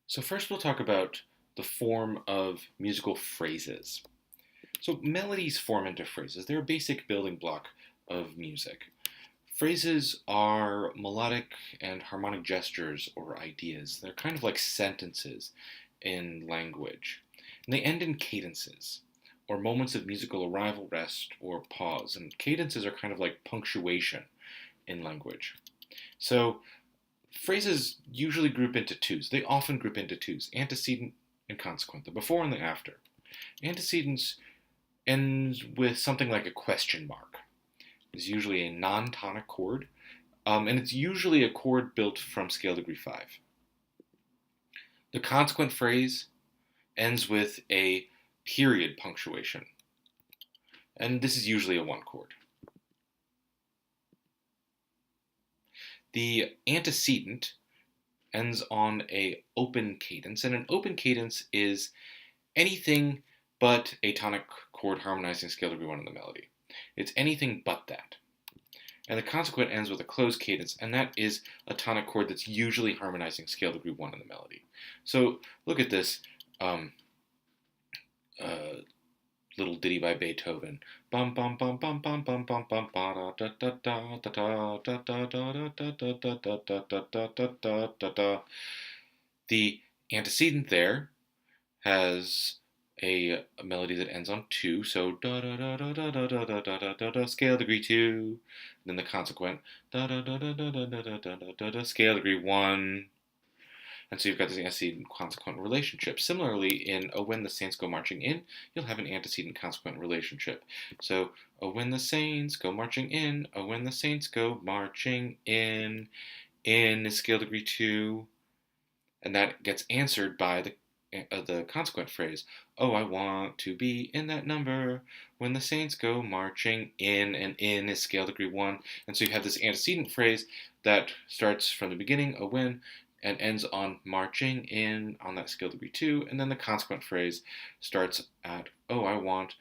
So first we'll talk about the form of musical phrases. So melodies form into phrases. They're a basic building block of music. Phrases are melodic and harmonic gestures or ideas. They're kind of like sentences in language. And they end in cadences, or moments of musical arrival, rest, or pause. And cadences are kind of like punctuation in language. So phrases usually group into twos. They often group into twos: antecedent and consequent, the before and the after. Antecedents ends with something like a question mark. It's usually a non-tonic chord, and it's usually a chord built from scale degree 5. The consequent phrase ends with a period punctuation, and this is usually a one chord. The antecedent ends on a open cadence, and an open cadence is anything but a tonic chord harmonizing scale degree 1 in the melody. It's anything but that. And the consequent ends with a closed cadence, and that is a tonic chord that's usually harmonizing scale degree 1 in the melody. So look at this uh, little ditty by Beethoven. Bum bum bum bum bum bum bum bum ba da da da da da da da da da da da da da da da da da. The antecedent there has a melody that ends on 2, so da da da da da da da da da da da da scale degree 2. Then the consequent da da da da da da da da da da da scale degree 1. And so you've got this antecedent consequent relationship. Similarly, in "Oh When the Saints Go Marching In," you'll have an antecedent consequent relationship. So, "Oh when the saints go marching in, oh when the saints go marching in is scale degree 2, and that gets answered by the consequent phrase, "Oh, I want to be in that number when the saints go marching in," and "in" is scale degree 1. And so you have this antecedent phrase that starts from the beginning, "Oh, when," and ends on "marching in" on that scale degree 2. And then the consequent phrase starts at "Oh, I want,"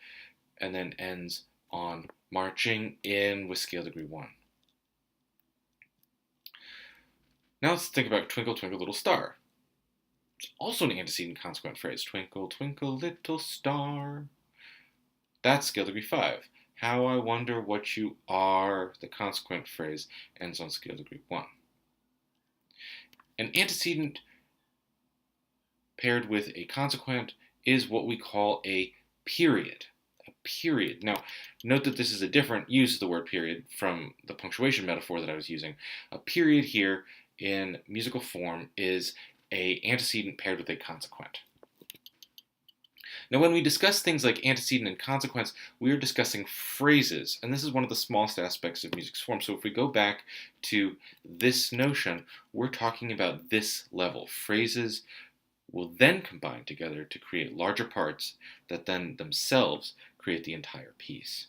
and then ends on "marching in" with scale degree 1. Now let's think about "Twinkle, Twinkle, Little Star." It's also an antecedent consequent phrase. "Twinkle, twinkle, little star." That's scale degree 5. "How I wonder what you are." The consequent phrase ends on scale degree 1. An antecedent paired with a consequent is what we call a period. A period. Now, note that this is a different use of the word period from the punctuation metaphor that I was using. A period here in musical form is a antecedent paired with a consequent. Now, when we discuss things like antecedent and consequence, we are discussing phrases, and this is one of the smallest aspects of music's form. So if we go back to this notion, we're talking about this level. Phrases will then combine together to create larger parts that then themselves create the entire piece.